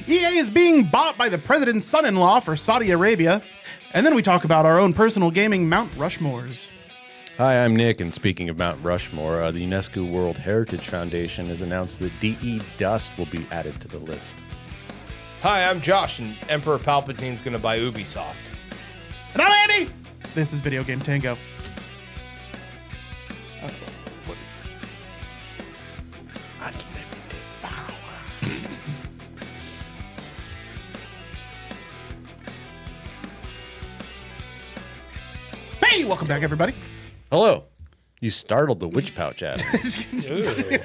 EA is being bought by the president's son-in-law for Saudi Arabia. And then we talk about our own personal gaming Mount Rushmores. Hi, I'm Nick, and speaking of Mount Rushmore, the UNESCO World Heritage Foundation has announced that DE Dust will be added to the list. Hi, I'm Josh, and Emperor Palpatine's going to buy Ubisoft. And I'm Andy! This is Video Game Tango. What is this? Unlimited power. Hey, welcome back, everybody. Hello. You startled the witch pouch at me.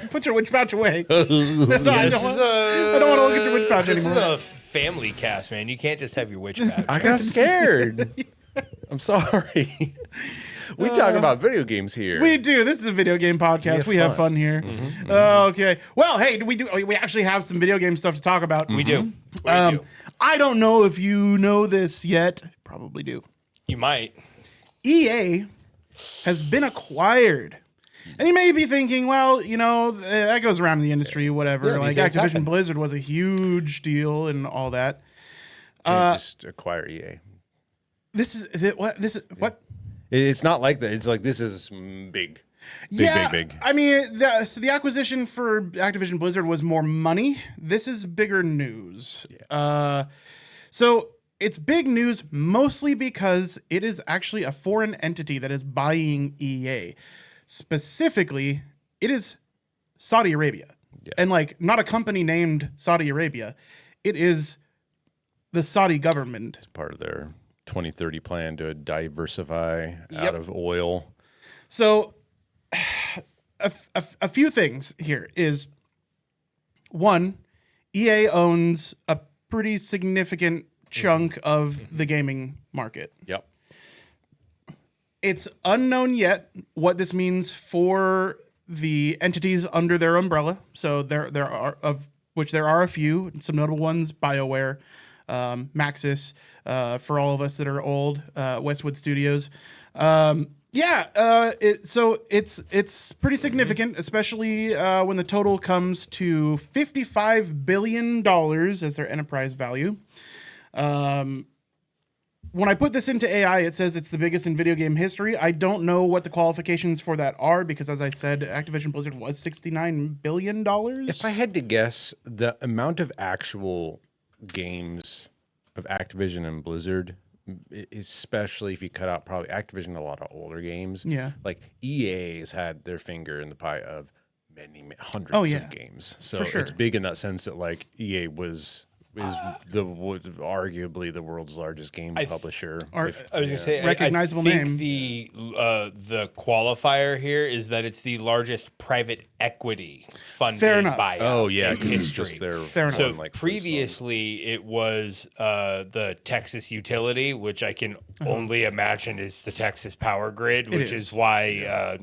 Put your witch pouch away. I I don't want to look at your witch pouch This anymore. is a family cast, man. You can't just have your witch pouch. I got scared. I'm sorry. We talk about video games here. We do. This is a video game podcast. We have fun here. Okay. Well, hey, we actually have some video game stuff to talk about. We do. We do. I don't know if you know this yet. Probably do. You might. EA has been acquired. And you may be thinking, well, you know, that goes around in the industry, whatever. Yeah, like these things Activision happen. Blizzard was a huge deal and all that. Can't just acquire EA. This is what? It's not like that. It's like this is big. Big. I mean, the acquisition for Activision Blizzard was more money. This is bigger news. Yeah. So it's big news mostly because it is actually a foreign entity that is buying EA. Specifically, it is Saudi Arabia. Yeah. And like not a company named Saudi Arabia. It is the Saudi government. It's part of their 2030 plan to diversify out of oil. So a few things here is one, EA owns a pretty significant chunk of the gaming market. Yep. It's unknown yet what this means for the entities under their umbrella. So there are a few, some notable ones: BioWare, Maxis, for all of us that are old, Westwood Studios. It's pretty significant, especially when the total comes to $55 billion as their enterprise value. When I put this into AI, it says it's the biggest in video game history. I don't know what the qualifications for that are because, as I said, Activision Blizzard was $69 billion. If I had to guess, the amount of actual games of Activision and Blizzard, especially if you cut out probably Activision, a lot of older games. Yeah. Like EA has had their finger in the pie of many hundreds of games. So For sure. it's big in that sense that like EA is arguably the world's largest game publisher. I was gonna say, recognizable I think name. The qualifier here is that it's the largest private equity funded Fair enough. buyout. Oh yeah, in because it's history. just their Fair enough. So like previously it was the Texas utility, which I can only imagine is the Texas power grid, which is why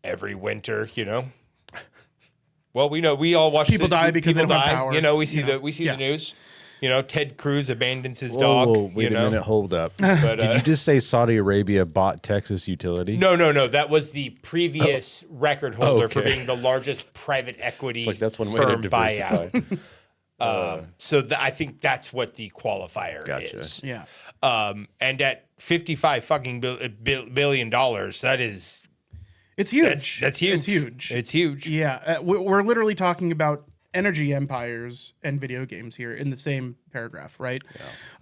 every winter, you know. Well, we know we all watch People die because they don't have power. You know, we see Yeah. the news. You know, Ted Cruz abandons his Whoa, dog. wait you a know? minute, hold up. But, Did you just say Saudi Arabia bought Texas Utility? No. That was the previous record holder for Okay. being the largest private equity It's like that's one way to firm diversify. buyout. I think that's what the qualifier Gotcha. – is. Yeah. And at $55 billion, that is It's huge. That's huge. It's huge. It's huge. Yeah. We're literally talking about energy empires and video games here in the same paragraph, right?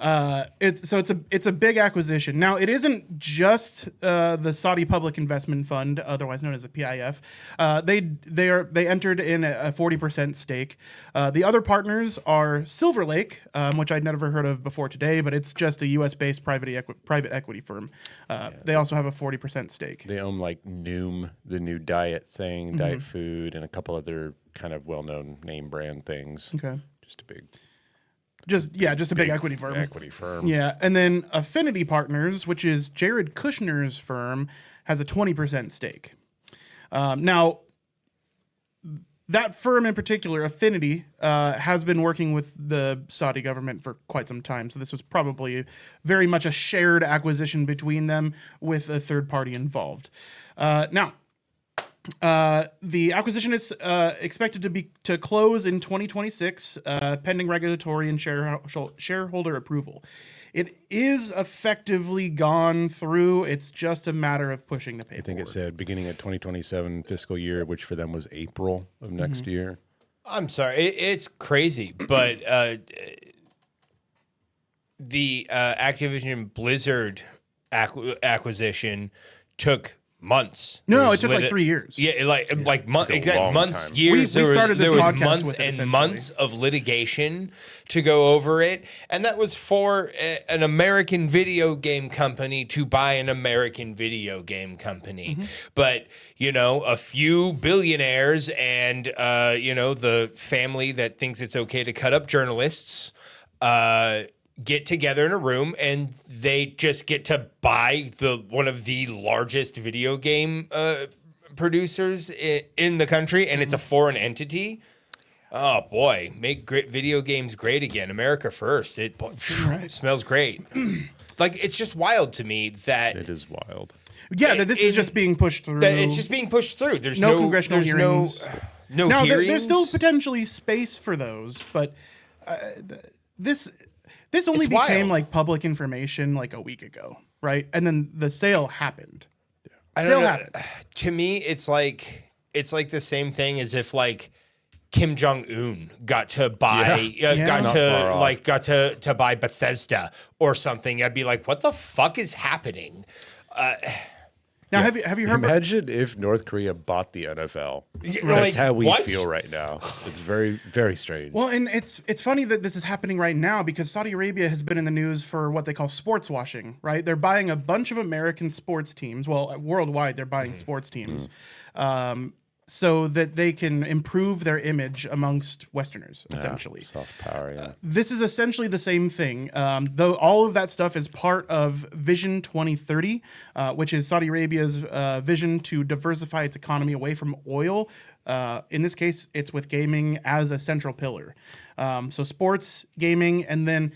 Yeah. It's a big acquisition. Now, it isn't just the Saudi Public Investment Fund, otherwise known as the PIF. They entered in a 40% stake. The other partners are Silverlake, which I'd never heard of before today, but it's just a US-based private equity firm. They also have a 40% stake. They own like Noom, the new diet thing, diet food, and a couple other kind of well-known name brand things. Okay. Just a big big equity firm. Equity firm. Yeah, and then Affinity Partners, which is Jared Kushner's firm, has a 20% stake. Now, that firm in particular, Affinity, has been working with the Saudi government for quite some time. So this was probably very much a shared acquisition between them with a third party involved. Now, The acquisition is expected to close in 2026, pending regulatory and shareholder approval. It is effectively gone through. It's just a matter of pushing the paperwork. I think it said beginning of 2027 fiscal year, which for them was April of next year. I'm sorry, it's crazy, but the Activision Blizzard acquisition took months. No, it took like 3 years. Yeah, like months, long months, time. years. We started this there was podcast months with it, and essentially. months of litigation to go over it, and that was for an American video game company to buy an American video game company. Mm-hmm. But a few billionaires and the family that thinks it's okay to cut up journalists. Get together in a room and they just get to buy one of the largest video game producers in the country, and it's a foreign entity. Oh boy, make great video games great again. America first. It smells great. Like, it's just wild to me that It is wild. Yeah, that this is just being pushed through. that it's just being pushed through. There's No congressional there's hearings. No Now, hearings. there's still potentially space for those, but this only It's became wild. like public information like a week ago, right? And then the sale happened. I Sale don't know. happened. To me, it's like the same thing as if like Kim Jong Un got to buy, got Not far off. got to buy Bethesda or something. I'd be like, what the fuck is happening? Now, have you heard about Imagine if North Korea bought the NFL. like, That's how we what? feel right now. It's very, very strange. Well, and it's funny that this is happening right now because Saudi Arabia has been in the news for what they call sports washing, right? They're buying a bunch of American sports teams. Well, worldwide, they're buying sports teams so that they can improve their image amongst Westerners, essentially. Soft power, yeah. This is essentially the same thing, though all of that stuff is part of Vision 2030, which is Saudi Arabia's vision to diversify its economy away from oil. In this case, it's with gaming as a central pillar. So sports, gaming, and then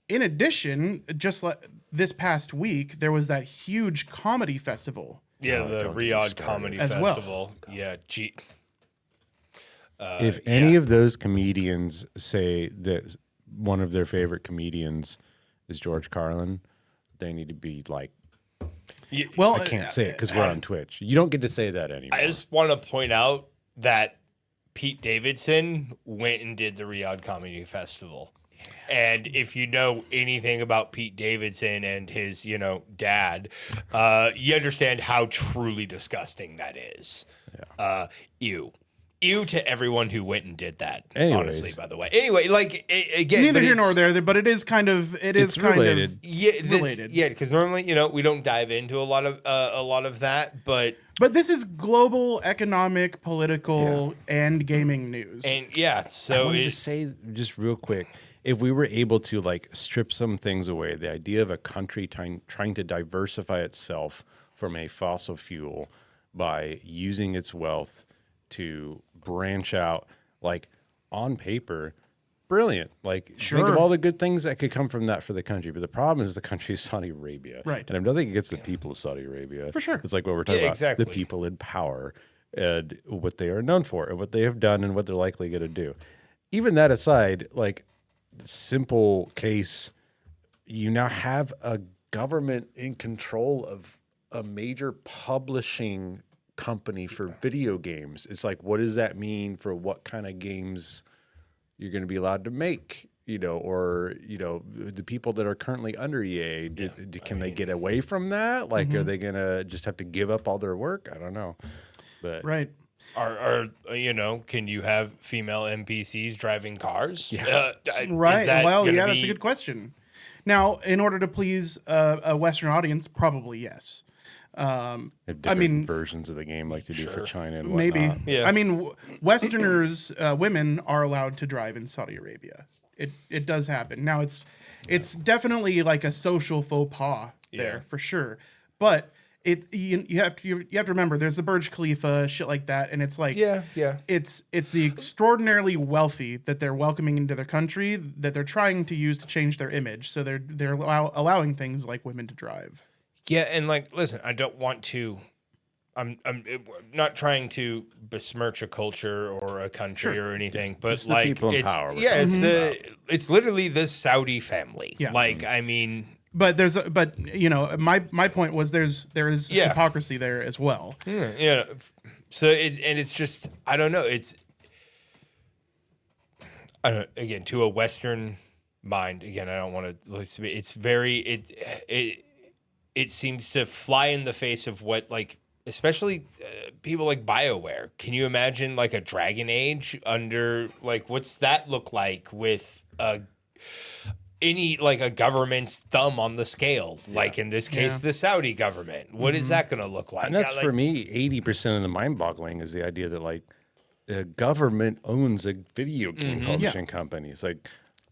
in addition, just like this past week, there was that huge comedy festival. Yeah, No, the don't get me Riyadh started. Comedy As well. Festival. Yeah, If any of those comedians say that one of their favorite comedians is George Carlin, they need to be like, Well, I can't say it because we're on Twitch. You don't get to say that anymore. I just want to point out that Pete Davidson went and did the Riyadh Comedy Festival. And if you know anything about Pete Davidson and his, dad, you understand how truly disgusting that is. Ew. Ew to everyone who went and did that. Anyways. Honestly, by the way. Anyway, again, neither but here it's- nor there, but it is kind of It's related. related. Yeah, because normally, we don't dive into a lot of that, but But this is global economic, political, and gaming news. I so wanted to say just real quick, if we were able to like strip some things away, the idea of a country trying to diversify itself from a fossil fuel by using its wealth to branch out, like on paper, brilliant. Like think Sure. of all the good things that could come from that for the country. But the problem is the country is Saudi Arabia. Right. And I'm nothing against the people of Saudi Arabia. For sure. It's like what we're talking Yeah, about. exactly. The people in power and what they are known for and what they have done and what they're likely going to do. Even that aside, like simple case, you now have a government in control of a major publishing company for video games. It's like, what does that mean for what kind of games you're going to be allowed to make? Or the people that are currently under EA, can they get away from that? Like, are they going to just have to give up all their work? I don't know. But right. Can you have female NPCs driving cars? Right. Well, yeah, that's a good question. Now, in order to please a Western audience, probably yes. they have different versions of the game like they do for China and whatnot. Maybe. Yeah. I mean, Westerners, women are allowed to drive in Saudi Arabia. It does happen. Now, it's definitely like a social faux pas there for sure. But you have to remember there's the Burj Khalifa, shit like that, and it's like it's the extraordinarily wealthy that they're welcoming into their country that they're trying to use to change their image. So they're allowing things like women to drive. Yeah, and listen, I don't want to I'm not trying to besmirch a culture or a country or anything, but It's the people in power we're it's literally the Saudi family. Yeah. Like, I mean, But my point was there is hypocrisy there as well. yeah. So it's just, I don't know. Again, to a Western mind, again, I don't want to, it's very, it seems to fly in the face of what, like, especially people like BioWare. Can you imagine like a Dragon Age under, like, what's that look like with any, like, a government's thumb on the scale? Like in this case, the Saudi government. What is that going to look like? And that's for me, 80% of the mind-boggling is the idea that like the government owns a video game publishing company. It's like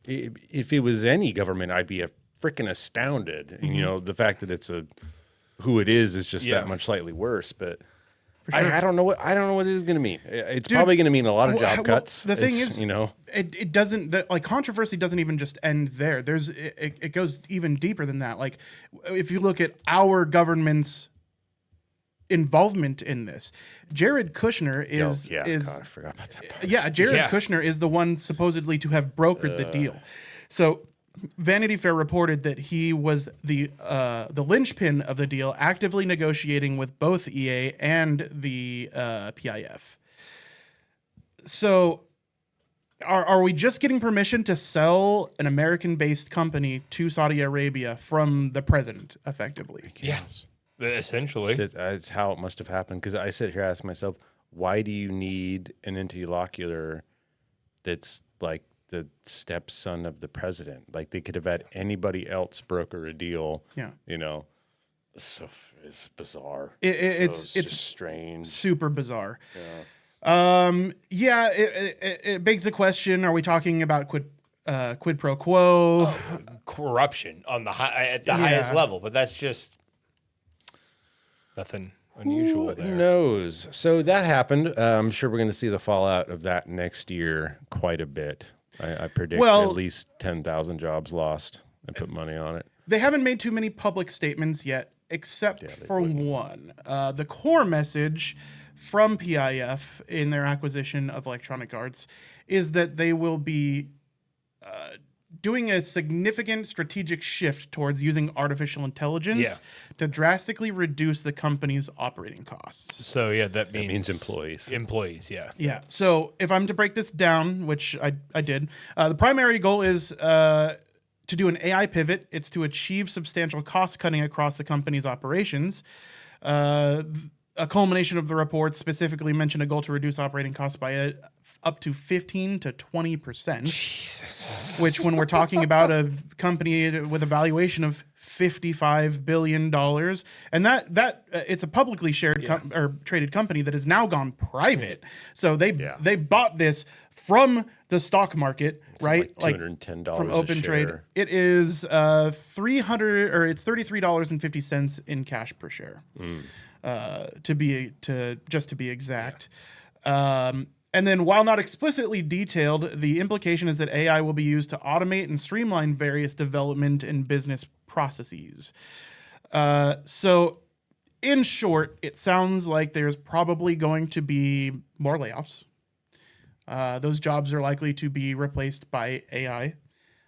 if it was any government, I'd be freaking astounded. And, you know, the fact that it's who it is just that much slightly worse. But I don't know what it is going to mean. It's probably going to mean a lot of job cuts. The thing is, you know, it doesn't, like, controversy doesn't even just end there. It goes even deeper than that. Like, if you look at our government's involvement in this, Jared Kushner is God, I forgot about that part. Kushner is the one supposedly to have brokered the deal. So Vanity Fair reported that he was the linchpin of the deal, actively negotiating with both EA and the PIF. So are we just getting permission to sell an American-based company to Saudi Arabia from the president, effectively? Yes. Essentially. That's how it must have happened. Because I sit here and ask myself, why do you need an interlocutor that's like the stepson of the president? Like, they could have had anybody else broker a deal. Yeah. You know, so it's bizarre. It's strange. Super bizarre. Yeah. It begs the question, are we talking about quid pro quo? Corruption on the highest level, but that's just nothing unusual there. Who knows? So that happened. I'm sure we're going to see the fallout of that next year quite a bit. I predict at least 10,000 jobs lost. I put money on it. They haven't made too many public statements yet, except for one. The core message from PIF in their acquisition of Electronic Arts is that they will be doing a significant strategic shift towards using artificial intelligence to drastically reduce the company's operating costs. So that means employees. Employees, yeah. Yeah. So if I'm to break this down, which I did, the primary goal is to do an AI pivot. It's to achieve substantial cost cutting across the company's operations. A culmination of the report specifically mentioned a goal to reduce operating costs by up to 15 to 20%, which, when we're talking about a company with a valuation of $55 billion, and that it's a publicly shared or traded company that has now gone private. So they bought this from the stock market, right? Like $210 from open trade. It is $33.50 in cash per share. To be exact. And then, while not explicitly detailed, the implication is that AI will be used to automate and streamline various development and business processes. So, in short, it sounds like there's probably going to be more layoffs. Those jobs are likely to be replaced by AI,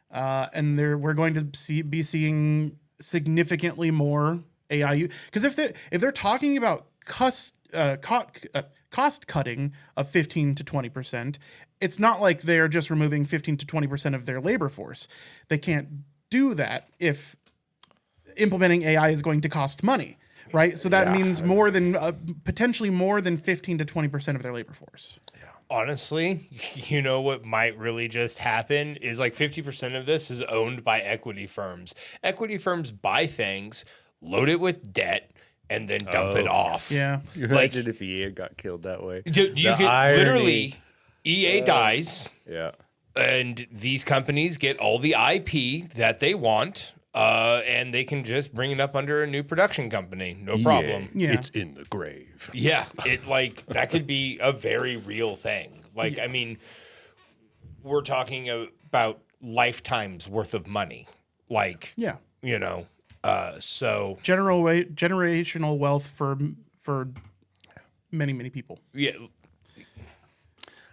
and we're going to be seeing significantly more AI. Because if they're talking about cost cutting of 15 to 20%, it's not like they're just removing 15 to 20% of their labor force. They can't do that if implementing AI is going to cost money, right? So that means more than potentially more than 15 to 20% of their labor force. Honestly, you know what might really just happen is like 50% of this is owned by equity firms. Equity firms buy things, load it with debt, and then dump it off. Yeah. You imagine if EA got killed that way. Dude, you could literally, EA dies. Yeah. And these companies get all the IP that they want, and they can just bring it up under a new production company. No problem. Yeah. It's in the grave. Yeah. That could be a very real thing. Like, I mean, we're talking about lifetimes worth of money. Like, you know, so generational wealth for many people. Yeah.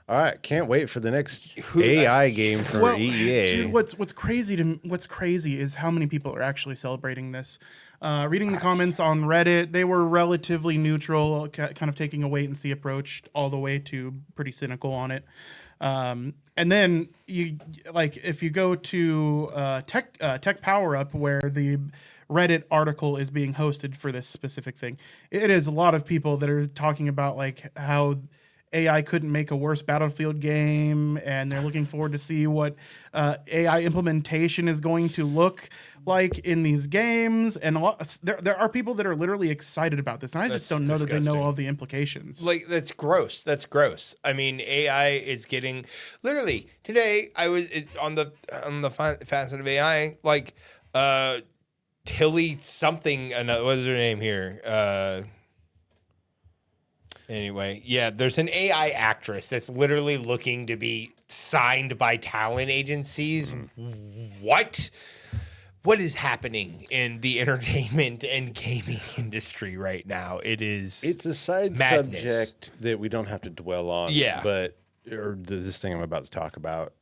All right, can't wait for the next AI game for EA. Dude, what's crazy is how many people are actually celebrating this. Reading the comments on Reddit, they were relatively neutral, kind of taking a wait and see approach, all the way to pretty cynical on it. And then if you go to Tech Power Up, where the Reddit article is being hosted for this specific thing, it is a lot of people that are talking about like how AI couldn't make a worse Battlefield game, and they're looking forward to see what AI implementation is going to look like in these games. And there are people that are literally excited about this, and I just don't know that they know all the implications. Like, that's gross. That's gross. I mean, AI is getting literally today. It's on the facet of AI, like Tilly something. What is her name here? Anyway, yeah, there's an AI actress that's literally looking to be signed by talent agencies. What is happening in the entertainment and gaming industry right now? It's a side subject that we don't have to dwell on. Yeah. But this thing I'm about to talk about,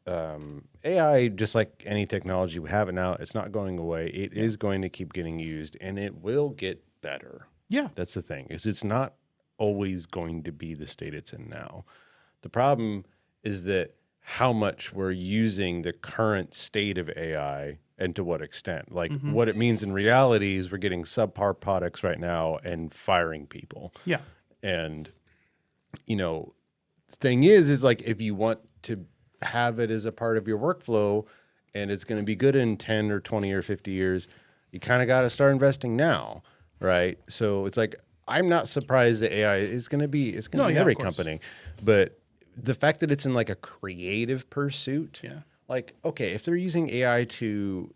AI, just like any technology, we have it now. It's not going away. It is going to keep getting used, and it will get better. Yeah. That's the thing, is it's not always going to be the state it's in now. The problem is that how much we're using the current state of AI and to what extent. Like what it means in reality is we're getting subpar products right now and firing people. Yeah. And, the thing is like if you want to have it as a part of your workflow and it's going to be good in 10 or 20 or 50 years, you kind of got to start investing now, right? So it's like, I'm not surprised that AI is going to be, it's going to be in every company, but the fact that it's in like a creative pursuit, like, okay, if they're using AI to,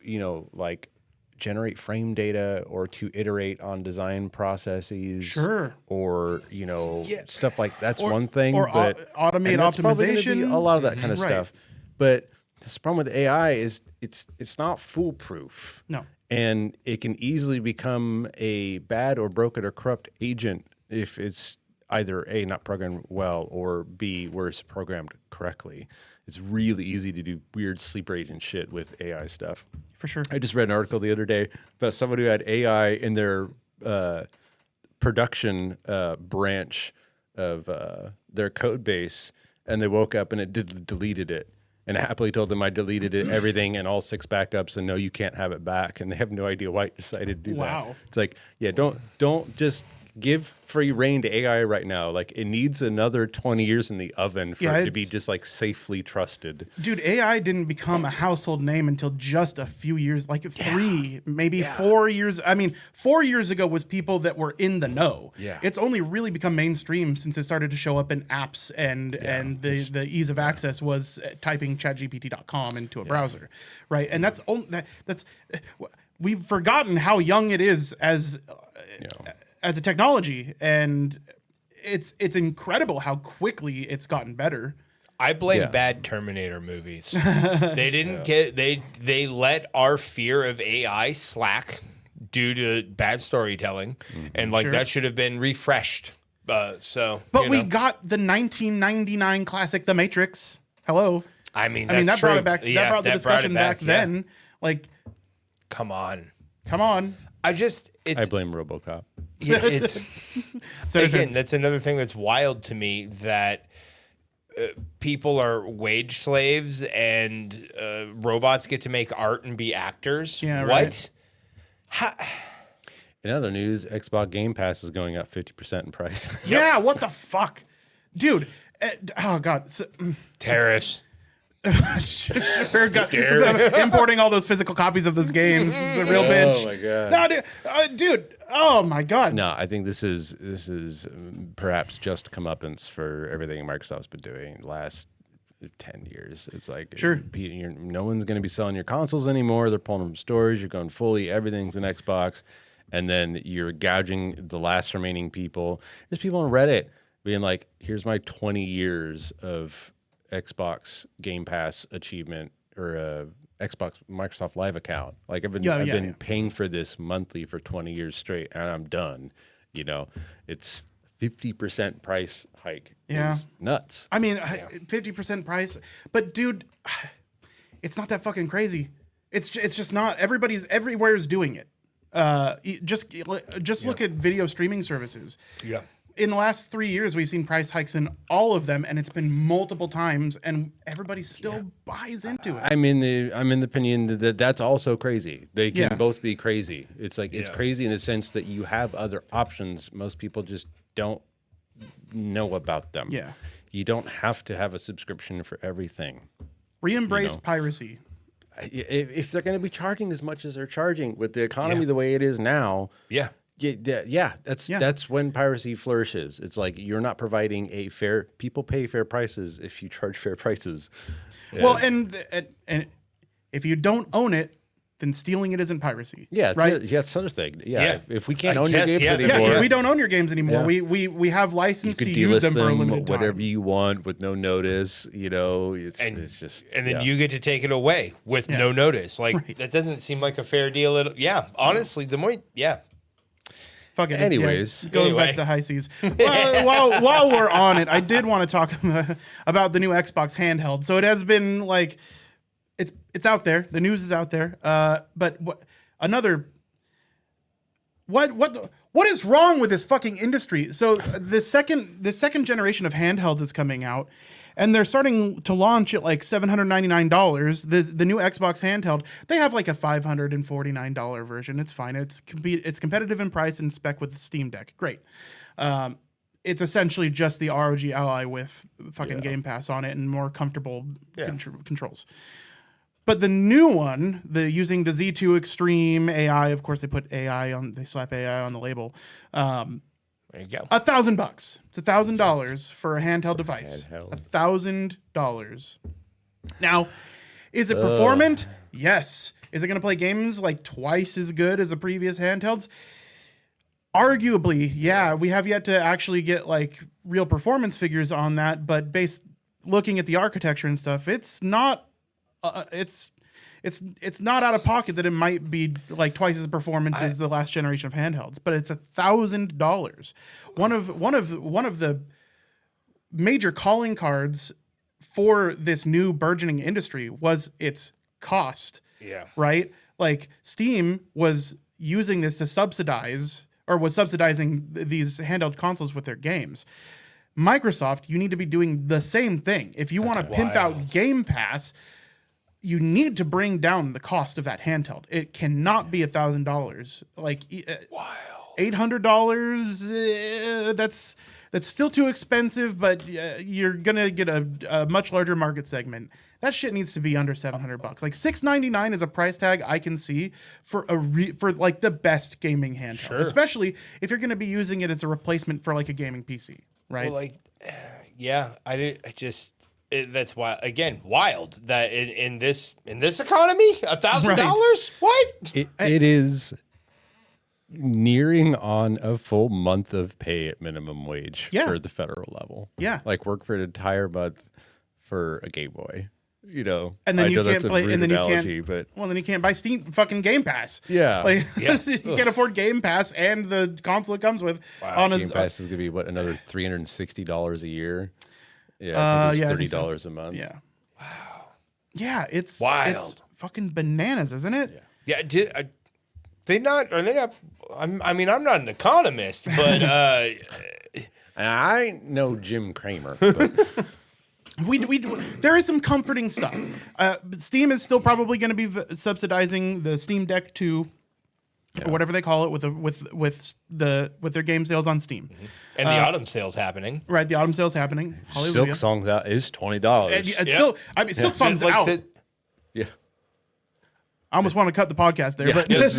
like generate frame data or to iterate on design processes, or, stuff like that's one thing, or but automate that's optimization, be a lot of that kind of stuff. But the problem with AI is it's not foolproof. No. And it can easily become a bad or broken or corrupt agent if it's either A, not programmed well, or B, where it's programmed correctly. It's really easy to do weird sleeper agent shit with AI stuff. For sure. I just read an article the other day about someone who had AI in their production branch of their code base, and they woke up and it deleted it. And I happily told them I deleted everything and all 6 backups, and no, you can't have it back. And they have no idea why I decided to do that. Wow. It's like, yeah, don't just give free reign to AI right now. Like, it needs another 20 years in the oven for it to be just like safely trusted. Dude, AI didn't become a household name until just a few years, like 3, maybe 4 years. I mean, 4 years ago was people that were in the know. Yeah. It's only really become mainstream since it started to show up in apps, and the ease of access was typing chatgpt.com into a browser, right? And that's we've forgotten how young it is as a technology, and it's incredible how quickly it's gotten better. I blame bad Terminator movies. They didn't they let our fear of AI slack due to bad storytelling, and that should have been refreshed. But we got the 1999 classic The Matrix. Hello. I mean that true. brought it back. That brought the discussion back then. Like, come on. I blame RoboCop. Yeah, it's again, that's another thing that's wild to me, that people are wage slaves and robots get to make art and be actors. Yeah, what? In other news, Xbox Game Pass is going up 50% in price. Yeah, what the fuck? Dude, oh God. Tariffs. Sure, importing all those physical copies of those games is a real bitch. Oh my God. No, dude. Oh my God. No, I think this is perhaps just comeuppance for everything Microsoft's been doing the last 10 years. It's like, no one's going to be selling your consoles anymore. They're pulling them from storage. You're going fully, everything's an Xbox. And then you're gouging the last remaining people. There's people on Reddit being like, here's my 20 years of Xbox Game Pass achievement, or Xbox Microsoft Live account. Like, I've been paying for this monthly for 20 years straight, and I'm done. It's 50% price hike Yeah. is nuts. I mean, 50% price, but dude, it's not that fucking crazy. It's just not. Everywhere is doing it. Just look at video streaming services. Yeah. In the last 3 years, we've seen price hikes in all of them, and it's been multiple times, and everybody still buys into it. I'm in the opinion that that's also crazy. They can both be crazy. It's like it's crazy in the sense that you have other options. Most people just don't know about them. Yeah. You don't have to have a subscription for everything. Re-embrace piracy. If they're going to be charging as much as they're charging with the economy the way it is now, that's when piracy flourishes. It's like you're not providing a fair. People pay fair prices if you charge fair prices. Well, and if you don't own it, then stealing it isn't piracy. Yeah, right. That's another thing. Yeah, Yeah. if we can't I own your guess, games yeah. anymore, Yeah, if we don't own your games anymore, we have license to use them for a limited time. whatever you want with no notice. You know, it's just and then you get to take it away with no notice. Like that doesn't seem like a fair deal at all. Yeah, honestly, the more Fuck it. Anyways. Going back to the high seas. Well, while we're on it, I did want to talk about the new Xbox handheld. So it has been like, it's out there. The news is out there. But what is wrong with this fucking industry? So the second generation of handhelds is coming out, and they're starting to launch at like $799. The new Xbox handheld, they have like a $549 version. It's fine. It's competitive in price and spec with the Steam Deck. Great. It's essentially just the ROG Ally with fucking Game Pass on it and more comfortable controls. But the new one, using the Z2 Extreme AI, of course they slap AI on the label. there you go. $1,000. It's $1,000 for a handheld device. $1,000. Now, is it performant? Yes. Is it going to play games like twice as good as the previous handhelds? Arguably, yeah. We have yet to actually get like real performance figures on that, but looking at the architecture and stuff, it's not. It's not out of pocket that it might be like twice as performant as the last generation of handhelds, but it's $1,000. One of the major calling cards for this new burgeoning industry was its cost. Yeah. Right? Like Steam was using this to subsidizing these handheld consoles with their games. Microsoft, you need to be doing the same thing. If you want to pimp out Game Pass, you need to bring down the cost of that handheld. It cannot be $1,000. Like $800. That's still too expensive, but you're gonna get a much larger market segment. That shit needs to be under $700. Like $699 is a price tag I can see for for like the best gaming handheld, especially if you're gonna be using it as a replacement for like a gaming PC, right? Well, that's why wild that in this economy $1,000. What? It is nearing on a full month of pay at minimum wage for the federal level. Yeah, like work for an entire month for a Game Boy. You know, and then I you know can't that's a play, rude and then analogy, you can't. But then you can't buy Steam fucking Game Pass. Yeah, like you can't afford Game Pass and the console it comes with. Wow. Game Pass is gonna be another $360 a year. Yeah, I think it's $30 a month. Yeah. Wow. Yeah, it's wild. It's fucking bananas, isn't it? Yeah. Are they not? I'm not an economist, but I know Jim Cramer. But there is some comforting stuff. Steam is still probably going to be subsidizing the Steam Deck 2 or whatever they call it with their game sales on Steam. Mm-hmm. And the autumn sale's happening. Right, the autumn sale's happening. Hallelujah. Silk Song that is $20. Still, Silk Song's out. Yeah. I almost want to cut the podcast there, but it's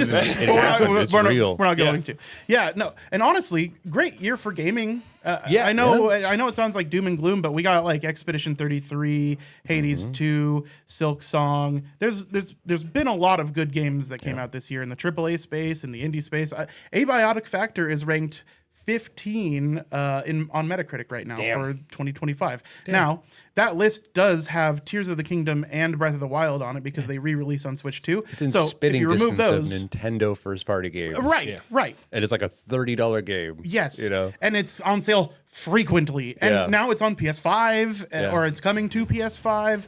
real. We're not going to. Yeah, no. And honestly, great year for gaming. I know it sounds like doom and gloom, but we got like Expedition 33, Hades 2, Silk Song. There's been a lot of good games that came out this year in the AAA space and the indie space. Abiotic Factor is ranked 15 on Metacritic right now Damn. for 2025. Now, that list does have Tears of the Kingdom and Breath of the Wild on it because they re-release on Switch too. It's in so spitting if you remove distance those, of Nintendo first-party games. right, right. And it's like a $30 game. Yes. You know? And it's on sale frequently. And Yeah. now it's on PS5 Yeah. or it's coming to PS5.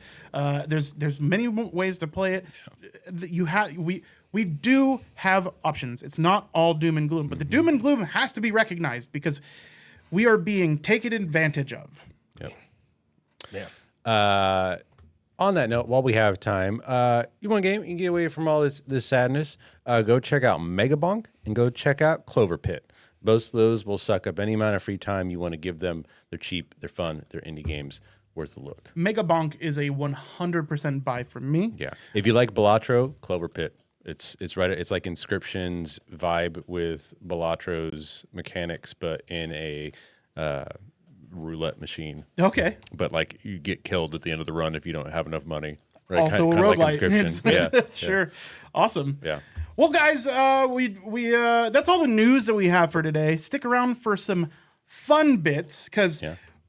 There's many ways to play it. We do have options. It's not all doom and gloom, but the doom and gloom has to be recognized because we are being taken advantage of. Yep. Yeah. On that note, while we have time, you want a game? You can get away from all this sadness. Go check out Megabonk and go check out Clover Pit. Both of those will suck up any amount of free time you want to give them. They're cheap, they're fun, they're indie games. Worth a look. Megabonk is a 100% buy from me. Yeah. If you like Balatro, Clover Pit. It's right. It's like Inscription's vibe with Balatro's mechanics, but in a roulette machine. Okay. But like you get killed at the end of the run if you don't have enough money. Right? Also Kinda a like roguelite. Inscription. Yeah. Sure. Awesome. Yeah. Well, guys, we that's all the news that we have for today. Stick around for some fun bits because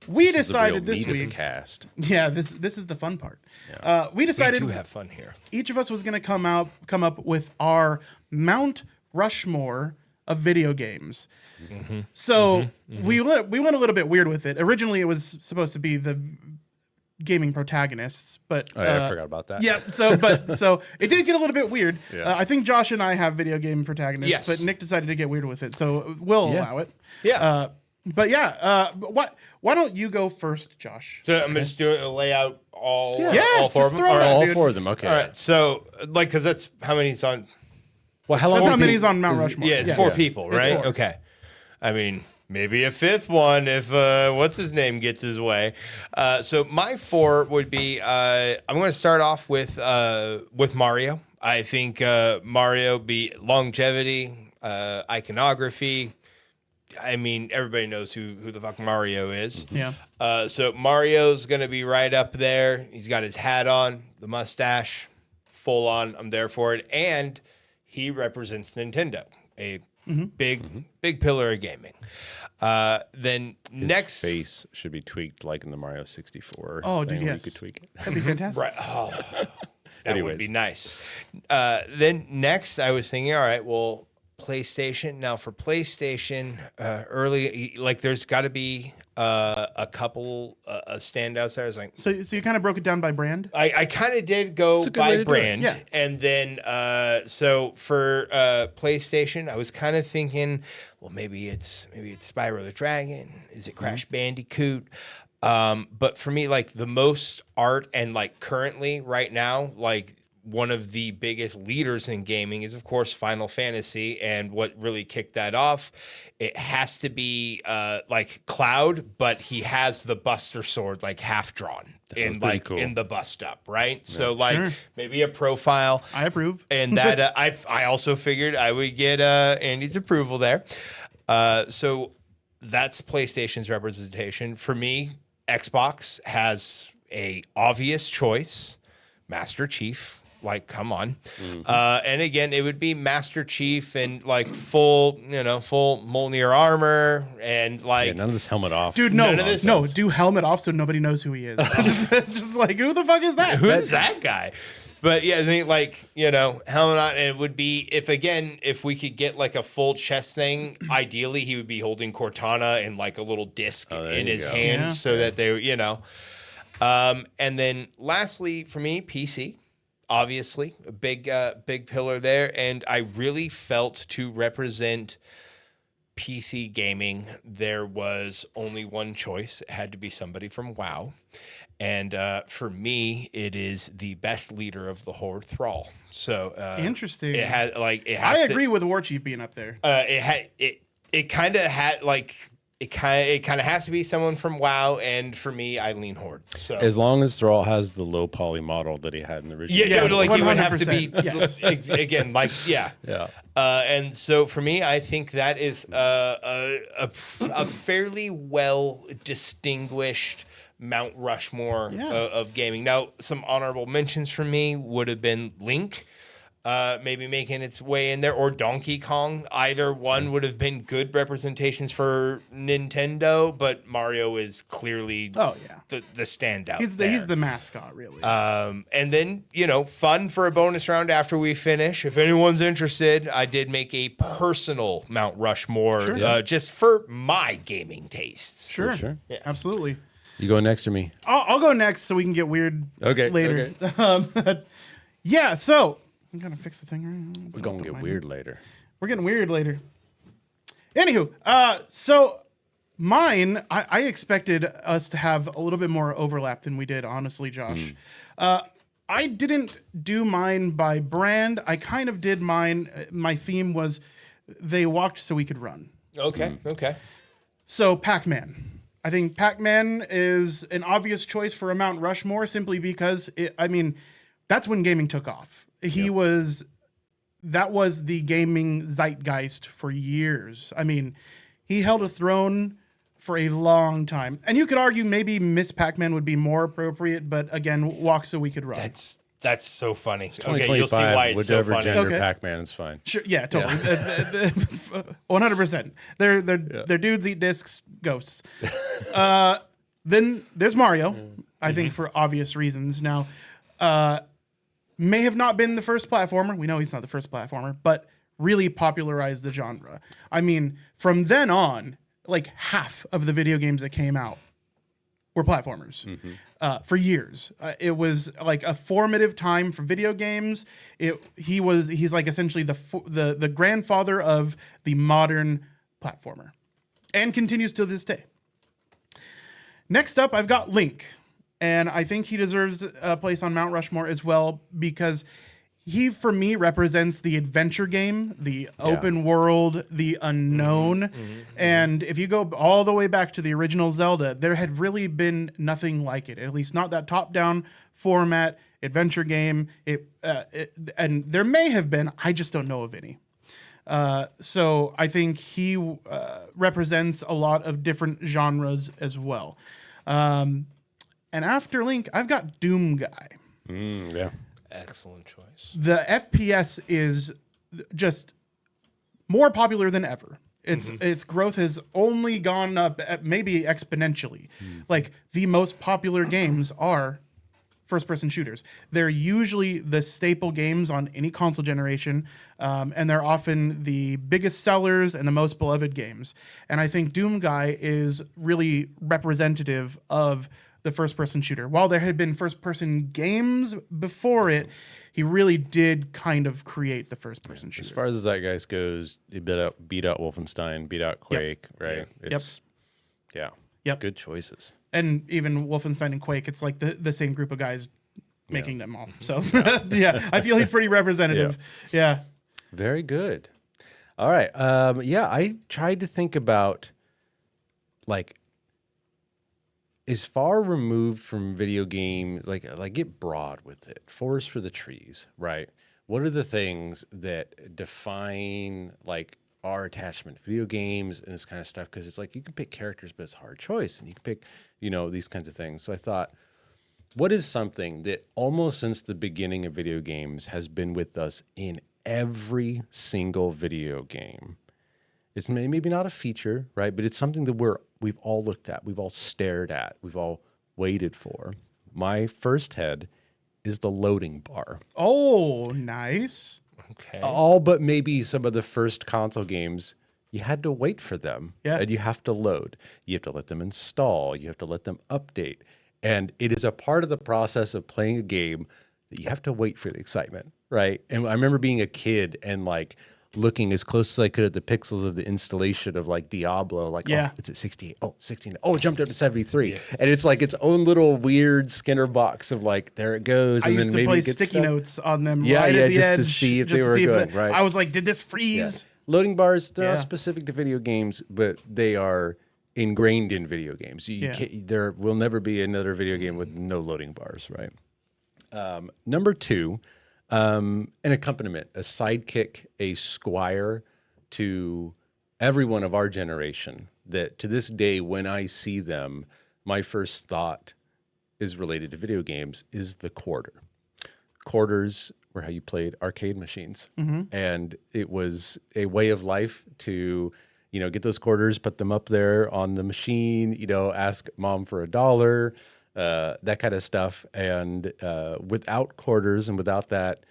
we This is the decided real this meat of the week. cast. Yeah, this is the fun part. We We decided do have fun here. each of us was going to come up with our Mount Rushmore of video games. So we went a little bit weird with it. Originally, it was supposed to be the gaming protagonists, but Oh, yeah, I forgot about that. yeah. So it did get a little bit weird. Yeah. I think Josh and I have video game protagonists, Yes. but Nick decided to get weird with it, so we'll allow it. Yeah. Why don't you go first, Josh? So I'm just doing a layout all Yeah, all four just of them. throw All it right. out. All dude. four of them. Okay. All right. So like, because that's how many's on. Well, how long? That's do how you many's think- on Mount Rushmore. Yeah, it's Yes. four people, It's right? four. Okay. I mean, maybe a fifth one if what's his name gets his way. So my four would be. I'm going to start off with Mario. I think Mario be longevity, iconography. I mean, everybody knows who the fuck Mario is. Yeah. So Mario's going to be right up there. He's got his hat on, the mustache, full on. I'm there for it. And he represents Nintendo, a big pillar of gaming. Then His next. face should be tweaked like in the Mario 64. Oh, thing dude, where yes. You could tweak it. That'd be fantastic. Right. Oh, that Anyways. would be nice. Then next, I was thinking, all right, well, PlayStation. Now for PlayStation, early, like there's got to be a couple standouts there. I was like, So you kind of broke it down by brand. I kind of did go a good way by to do it, brand, yeah. and then so for PlayStation, I was kind of thinking, well, maybe it's Spyro the Dragon. Is it Crash Bandicoot? But for me, like the most art and like currently right now, like one of the biggest leaders in gaming is of course Final Fantasy, and what really kicked that off, it has to be like Cloud, but he has the Buster Sword like half drawn in pretty like cool. in the bust up, right? So like Sure. maybe a profile. I approve. And that I also figured I would get Andy's approval there. So that's PlayStation's representation. For me, Xbox has a obvious choice, Master Chief. Like, come on. And again, it would be Master Chief and like full Mjolnir armor and like Yeah, none of this helmet off. Dude, no, None of this no, sense. do helmet off so nobody knows who he is. Just like, who the fuck is that? who's that guy? But yeah, I mean, like, helmet on, and it would be if we could get like a full chest thing, ideally he would be holding Cortana and like a little disc there in you his go. hand Yeah. so that they, and then lastly for me, PC, obviously a big pillar there. And I really felt to represent PC gaming, there was only one choice. It had to be somebody from WoW. And for me, it is the best leader of the Horde, Thrall. So Interesting. It has I agree with War Chief being up there. It kind of had like it kind of has to be someone from WoW, and for me, I lean Horde. So As long as Thrall has the low poly model that he had in the original. yeah, Yes, no, like it would have to be 100%, yes. again, like yeah. Yeah. And so for me, I think that is a fairly well distinguished Mount Rushmore Yeah. of gaming. Now, some honorable mentions for me would have been Link. maybe making its way in there, or Donkey Kong. Either one would have been good representations for Nintendo, but Mario is clearly the standout. He's the mascot, really. And then, fun for a bonus round after we finish. If anyone's interested, I did make a personal Mount Rushmore just for my gaming tastes. Sure. Yeah. Absolutely. You go next or me? I'll go next so we can get weird later. Okay. Yeah, so I'm going to fix the thing right. We're going to get weird later. We're getting weird later. Anywho, so mine, I expected us to have a little bit more overlap than we did, honestly, Josh. I didn't do mine by brand. I kind of did mine. My theme was they walked so we could run. Okay. So Pac-Man. I think Pac-Man is an obvious choice for a Mount Rushmore simply because, that's when gaming took off. That was the gaming zeitgeist for years. I mean, he held a throne for a long time. And you could argue maybe Miss Pac-Man would be more appropriate, but again, walk so we could run. That's so funny. Okay, you'll see why it's so funny. Gender Pac-Man is fine. Sure, yeah, totally. 100%. They're dudes, eat discs, ghosts. Then there's Mario, I think for obvious reasons. Now, may have not been the first platformer. We know he's not the first platformer, but really popularized the genre. I mean, from then on, like half of the video games that came out were platformers for years. It was like a formative time for video games. He's like essentially the grandfather of the modern platformer, and continues to this day. Next up, I've got Link, and I think he deserves a place on Mount Rushmore as well because he, for me, represents the adventure game, the open world, the unknown. And if you go all the way back to the original Zelda, there had really been nothing like it, at least not that top-down format adventure game. And there may have been, I just don't know of any. So I think he represents a lot of different genres as well. And after Link, I've got Doom Guy. Yeah. Excellent choice. The FPS is just more popular than ever. Its growth has only gone up, maybe exponentially. Like the most popular games are first-person shooters. They're usually the staple games on any console generation, and they're often the biggest sellers and the most beloved games. And I think Doom Guy is really representative of the first-person shooter. While there had been first-person games before it, he really did kind of create the first-person shooter. As far as the zeitgeist goes, he beat out Wolfenstein, beat out Quake, right? Good choices. And even Wolfenstein and Quake, it's like the same group of guys making them all. So, I feel he's pretty representative. Yeah. Very good. All right. I tried to think about, like, as far removed from video game, like get broad with it. Forest for the trees, right? What are the things that define like our attachment to video games and this kind of stuff? Because it's like you can pick characters, but it's a hard choice, and you can pick, these kinds of things. So I thought, what is something that almost since the beginning of video games has been with us in every single video game? It's maybe not a feature, right? But it's something that we've all looked at, we've all stared at, we've all waited for. My first head is the loading bar. Oh, nice. Okay. All but maybe some of the first console games, you had to wait for them. Yeah. And you have to load. You have to let them install. You have to let them update. And it is a part of the process of playing a game that you have to wait for the excitement, right? And I remember being a kid and like looking as close as I could at the pixels of the installation of like Diablo, like, oh, it's at 68, oh, 16, oh, it jumped up to 73. Yeah. And it's like its own little weird Skinner box of like, there it goes. I and used then to maybe play sticky notes on them at the edge. To see if they were good, right? I was like, did this freeze? Yeah. Loading bars, they're not specific to video games, but they are ingrained in video games. There will never be another video game with no loading bars, right? Number two, an accompaniment, a sidekick, a squire to everyone of our generation that to this day, when I see them, my first thought is related to video games is the quarter. Quarters were how you played arcade machines. And it was a way of life to, get those quarters, put them up there on the machine, ask mom for $1, that kind of stuff. And without quarters and without that,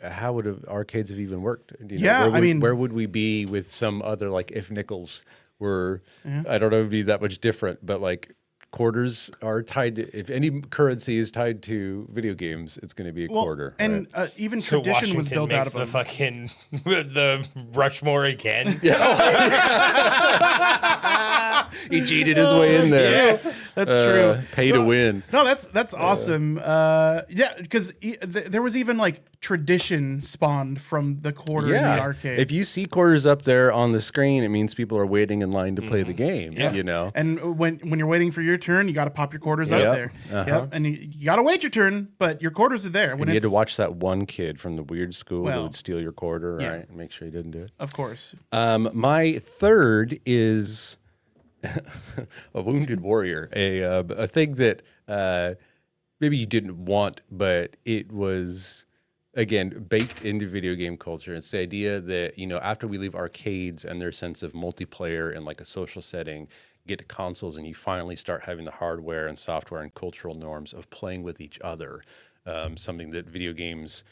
how would arcades have even worked? Where would we be with some other, like, if nickels were, I don't know, it'd be that much different, but like quarters are tied to, if any currency is tied to video games, it's going to be a quarter. And even tradition was built out of the them. fucking the Rushmore again. He cheated his way in there. Yeah, that's true. Pay to win. No, that's awesome. Because there was even like tradition spawned from the quarter in the arcade. If you see quarters up there on the screen, it means people are waiting in line to play the game. And when you're waiting for your turn, you got to pop your quarters up there. Yep. And you got to wait your turn, but your quarters are there. When you had to watch that one kid from the weird school who would steal your quarter, right? And make sure he didn't do it. Of course. My third is a wounded warrior, a thing that maybe you didn't want, but it was, again, baked into video game culture. It's the idea that, after we leave arcades and their sense of multiplayer and like a social setting, get to consoles and you finally start having the hardware and software and cultural norms of playing with each other. Something that video games,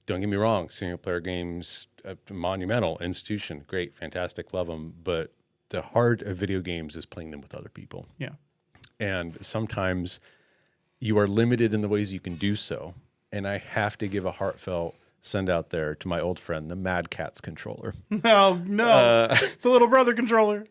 don't get me wrong, single player games, monumental institution, great, fantastic, love them, but the heart of video games is playing them with other people. Yeah. And sometimes you are limited in the ways you can do so. And I have to give a heartfelt send out there to my old friend, the Mad Catz controller. Oh, no. The little brother controller.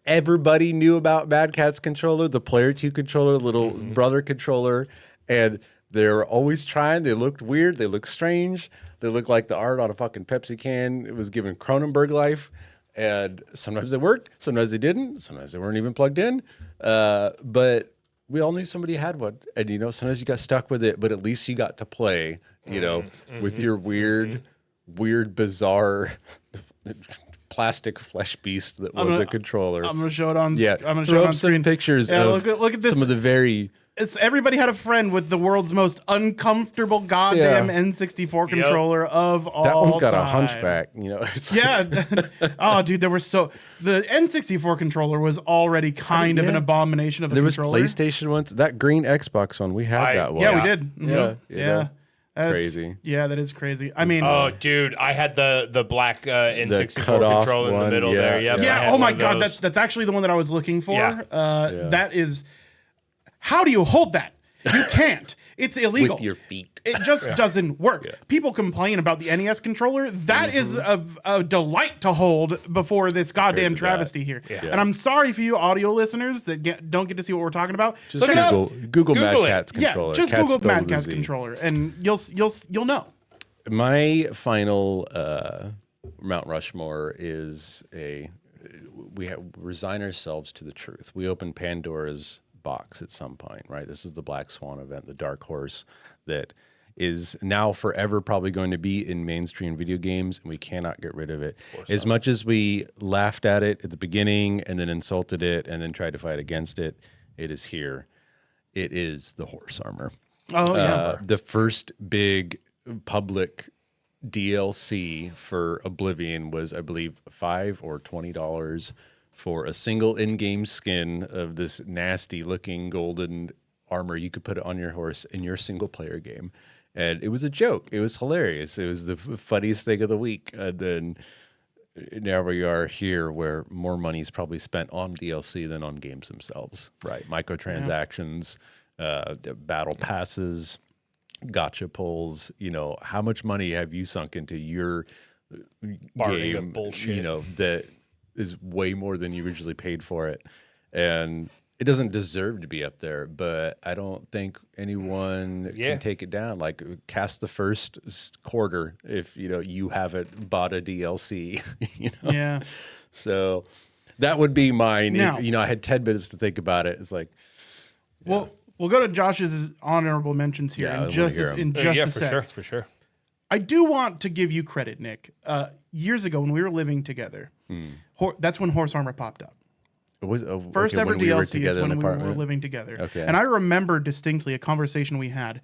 Everybody knew about Mad Catz controller, the Player 2 controller, little brother controller. And they're always trying. They looked weird. They looked strange. They looked like the art on a fucking Pepsi can. It was given Cronenberg life. And sometimes they worked, sometimes they didn't, sometimes they weren't even plugged in. But we all knew somebody had one. And, sometimes you got stuck with it, but at least you got to play, with your weird, bizarre plastic flesh beast that was a controller. I'm going to show it on Yeah, I'm gonna throw show it up on some screen. pictures of look at this. some of the very... Everybody had a friend with the world's most uncomfortable goddamn N64 controller of all time. That one's got a hunchback, It's Oh, dude, the N64 controller was already kind of an abomination of a controller. There was PlayStation ones. That green Xbox one, we had that one. Yeah, we did. Mm-hmm. Yeah. That's crazy. Yeah, that is crazy. I mean, oh, dude, I had the black N64 controller in the middle there. Yep, yeah. Oh my god, that's actually the one that I was looking for. That is. How do you hold that? You can't. It's illegal. With your feet. It just doesn't work. Yeah. People complain about the NES controller. That is a delight to hold before this goddamn travesty here. Yeah. And I'm sorry for you audio listeners that don't get to see what we're talking about. Just Google Mad Catz controller. Yeah, just Google Mad Catz controller, and you'll know. My final Mount Rushmore is we resign ourselves to the truth. We open Pandora's box at some point, right? This is the Black Swan event, the dark horse that is now forever probably going to be in mainstream video games, and we cannot get rid of it. As much as we laughed at it at the beginning and then insulted it and then tried to fight against it, it is here. It is the horse armor. Oh, yeah. The first big public DLC for Oblivion was, I believe, $5 or $20 for a single in-game skin of this nasty-looking golden armor. You could put it on your horse in your single-player game. And it was a joke. It was hilarious. It was the funniest thing of the week. And then now we are here where more money is probably spent on DLC than on games themselves, right? Microtransactions, battle passes, gotcha pulls. How much money have you sunk into your bargaining game? Of bullshit. That is way more than you originally paid for it. And it doesn't deserve to be up there, but I don't think anyone can take it down. Like, cast the first quarter if, you haven't bought a DLC, Yeah. So that would be mine. Now, I had 10 minutes to think about it. It's like, well, we'll go to Josh's honorable mentions here in just a sec. For sure. I do want to give you credit, Nick. Years ago when we were living together, that's when Horse Armor popped up. It was first ever DLC is when we were living together. Okay. And I remember distinctly a conversation we had,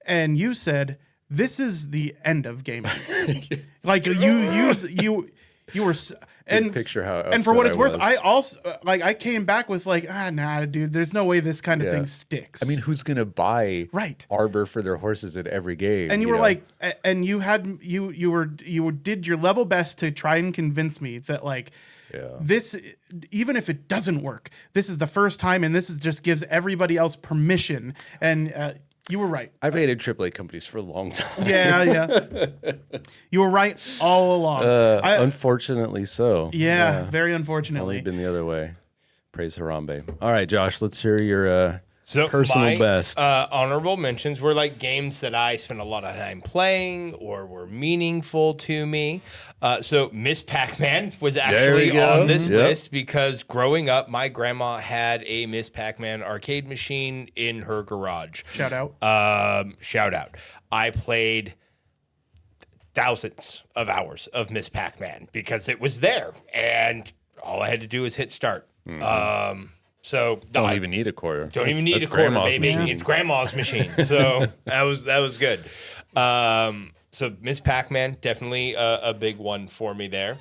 and you said, this is the end of gaming. Like you were and picture how and for what it's worth, was. I also I came back with like, nah, dude, there's no way this kind of thing sticks. I mean, who's gonna buy Right. arbor for their horses in every game? And you were know? like, and you did your level best to try and convince me that like this, even if it doesn't work, this is the first time, and this is just gives everybody else permission. And you were right. I've hated AAA companies for a long time. Yeah. You were right all along. Unfortunately, so. Very Only unfortunately. been the other way. Praise Harambe. All right, Josh, let's hear your personal my, best. Honorable mentions were like games that I spent a lot of time playing or were meaningful to me. So Miss Pac-Man was actually on this list because growing up, my grandma had a Miss Pac-Man arcade machine in her garage. Shout out. Shout out. I played thousands of hours of Miss Pac-Man because it was there, and all I had to do was hit start. So don't even need a quarter. Don't even need a quarter, baby. It's grandma's machine. So that was good. So Miss Pac-Man, definitely a big one for me there.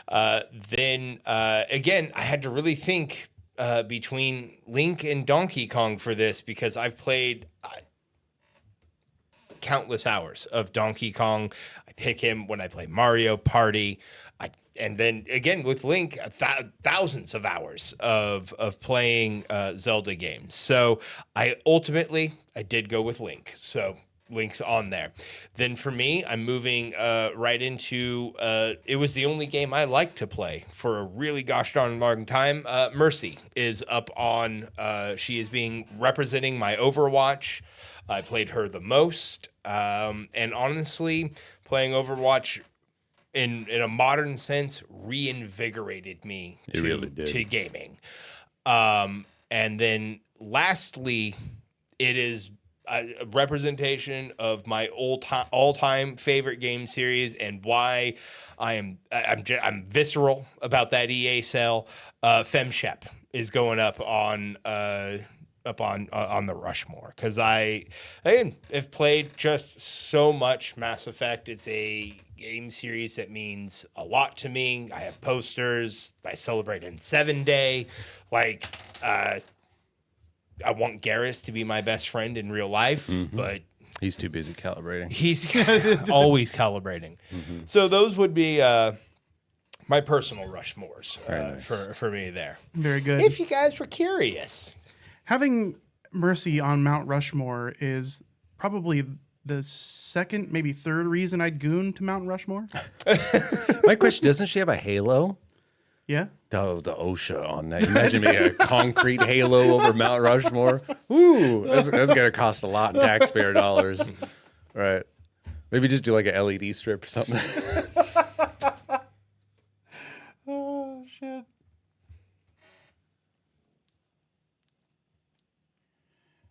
Then again, I had to really think between Link and Donkey Kong for this because I've played countless hours of Donkey Kong. I pick him when I play Mario Party. And then again with Link, thousands of hours of playing Zelda games. So I did go with Link. So Link's on there. Then for me, I'm moving right into it was the only game I liked to play for a really gosh darn long time. Mercy is up on. She is representing my Overwatch. I played her the most, and honestly, playing Overwatch in a modern sense reinvigorated me to gaming. And then lastly, it is a representation of my all-time favorite game series and why I'm visceral about that EA sale. FemShep is going up on the Rushmore because I have played just so much Mass Effect. It's a game series that means a lot to me. I have posters. I celebrate in 7 Day. Like, I want Garrus to be my best friend in real life, but he's too busy calibrating. He's always calibrating. So those would be my personal Rushmores for me there. Very good. If you guys were curious. Having Mercy on Mount Rushmore is probably the second, maybe third reason I'd goon to Mount Rushmore. My question, doesn't she have a halo? Yeah. Oh, the OSHA on that. Imagine me a concrete halo over Mount Rushmore. Ooh, that's going to cost a lot in taxpayer dollars. Right. Maybe just do like an LED strip or something.